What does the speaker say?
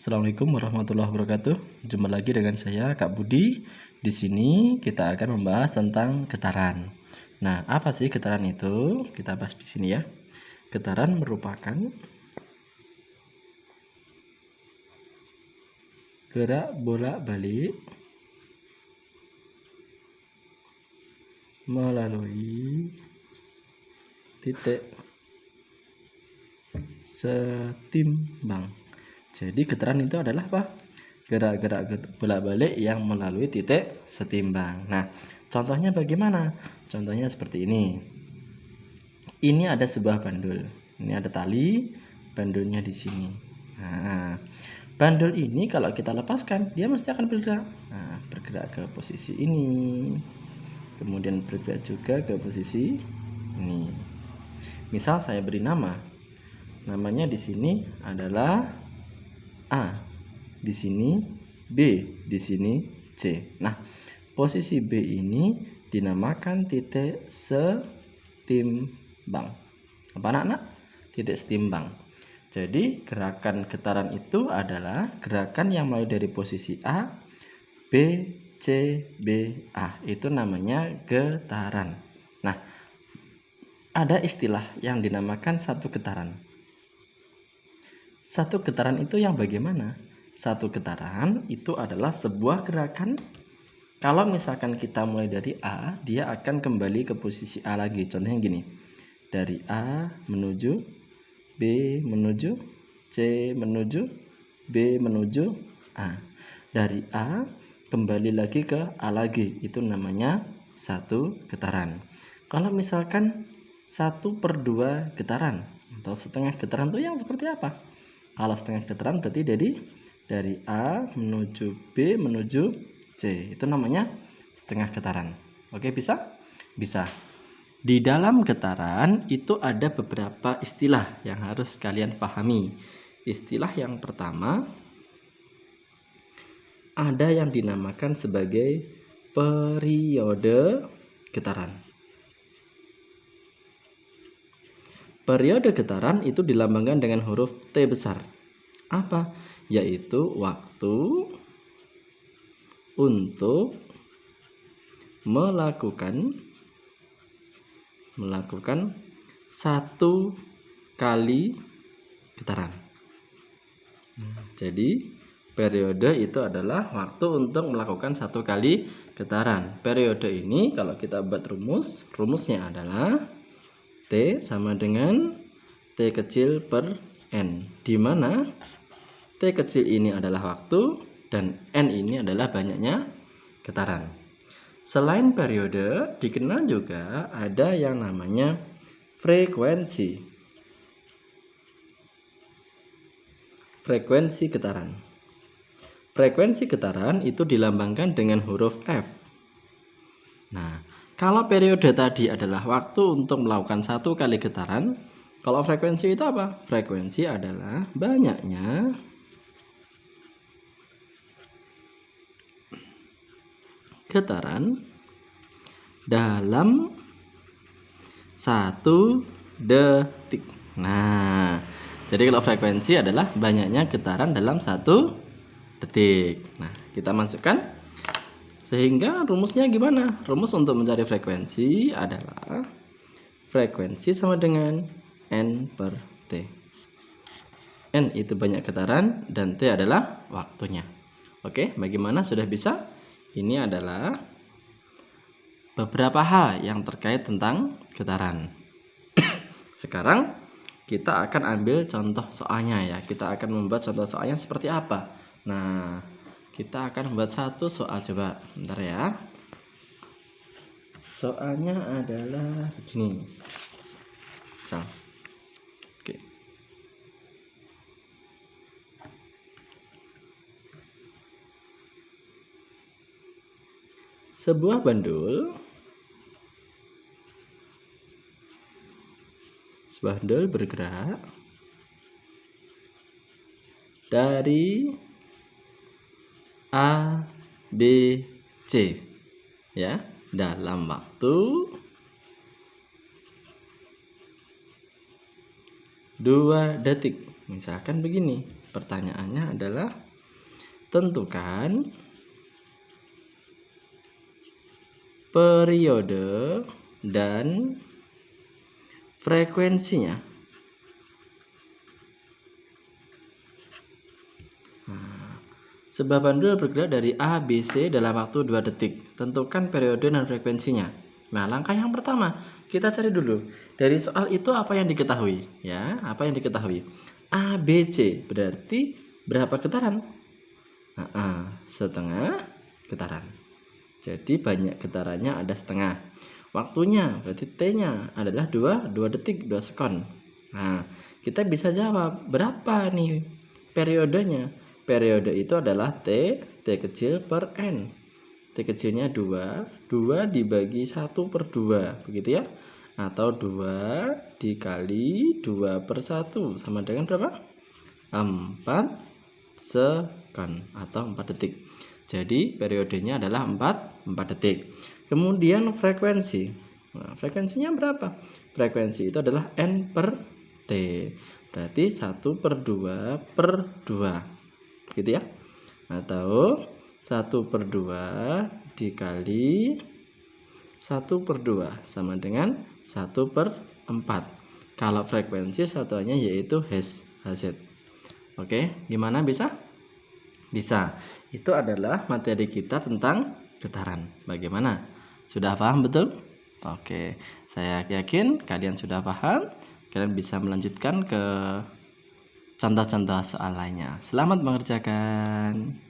Assalamualaikum warahmatullahi wabarakatuh. Jumpa lagi dengan saya Kak Budi. Di sini kita akan membahas tentang getaran. Nah, apa sih getaran itu? Kita bahas di sini ya. Getaran merupakan gerak bolak-balik melalui titik setimbang. Jadi getaran itu adalah apa? Gerak-gerak bolak-balik yang melalui titik setimbang. Nah, contohnya bagaimana? Contohnya seperti ini. Ini ada sebuah bandul. Ini ada tali, bandulnya di sini. Nah, bandul ini kalau kita lepaskan, dia mesti akan bergerak. Nah, bergerak ke posisi ini. Kemudian bergerak juga ke posisi ini. Misal saya beri nama. Namanya di sini adalah A, di sini B, di sini C. Nah, posisi B ini dinamakan titik setimbang. Apa anak-anak? Titik setimbang. Jadi gerakan getaran itu adalah gerakan yang mulai dari posisi A, B, C, B, A. Itu namanya getaran. Nah, ada istilah yang dinamakan satu getaran. Satu getaran itu yang bagaimana? Satu getaran itu adalah sebuah gerakan. Kalau misalkan kita mulai dari A, dia akan kembali ke posisi A lagi. Contohnya gini. Dari A menuju B menuju C menuju B menuju A. Dari A kembali lagi ke A lagi. Itu namanya satu getaran. Kalau misalkan 1/2 getaran atau setengah getaran itu yang seperti apa? Kalau setengah getaran berarti dari A menuju B menuju C. Itu namanya setengah getaran. Oke, bisa? Bisa. Di dalam getaran itu ada beberapa istilah yang harus kalian pahami. Istilah yang pertama ada yang dinamakan sebagai periode getaran. Periode getaran itu dilambangkan dengan huruf T besar. Apa? Yaitu waktu untuk melakukan satu kali getaran. Jadi periode itu adalah waktu untuk melakukan satu kali getaran. Periode ini kalau kita buat rumusnya adalah T sama dengan T kecil per N, di mana T kecil ini adalah waktu dan N ini adalah banyaknya getaran. Selain periode, dikenal juga ada yang namanya frekuensi. Frekuensi getaran. Frekuensi getaran itu dilambangkan dengan huruf F. Nah, kalau periode tadi adalah waktu untuk melakukan satu kali getaran, kalau frekuensi itu apa? Frekuensi adalah banyaknya getaran dalam 1 detik. Nah, jadi kalau frekuensi adalah banyaknya getaran dalam 1 detik. Nah, kita masukkan. Sehingga rumusnya gimana? Rumus untuk mencari frekuensi adalah frekuensi sama dengan N per T. N itu banyak getaran dan T adalah waktunya. Oke, bagaimana? Sudah bisa? Ini adalah beberapa hal yang terkait tentang getaran. Sekarang kita akan ambil contoh soalnya ya. Kita akan membuat contoh soalnya seperti apa. Nah, kita akan membuat satu soal, coba bentar ya. Soalnya adalah begini. Oke. Sebuah bandul bergerak dari A, B, C ya, dalam waktu 2 detik. Misalkan begini. Pertanyaannya adalah tentukan periode dan frekuensinya. Sebuah pendul bergerak dari A, B, C dalam waktu 2 detik. Tentukan periode dan frekuensinya. Nah, langkah yang pertama, kita cari dulu. Dari soal itu apa yang diketahui? Ya, apa yang diketahui? A, B, C. Berarti berapa getaran? Setengah getaran. Jadi banyak getarannya ada setengah. Waktunya berarti T-nya adalah 2 detik, 2 sekon. Nah, kita bisa jawab berapa nih periodenya? Periode itu adalah T kecil per N. T kecilnya 2 dibagi 1/2, begitu ya? Atau 2 dikali 2/1 sama dengan berapa? 4 sekon atau 4 detik. Jadi periodenya adalah 4 detik. Kemudian frekuensi. Nah, frekuensinya berapa? Frekuensi itu adalah N per T. Berarti 1/2/2. Gitu ya. Atau 1/2 dikali 1/2 sama dengan 1/4. Kalau frekuensi satuannya yaitu Hz. Oke, gimana bisa? Bisa. Itu adalah materi kita tentang getaran. Bagaimana? Sudah paham betul? Oke, saya yakin kalian sudah paham. Kalian bisa melanjutkan ke contoh-contoh soal lainnya. Selamat mengerjakan.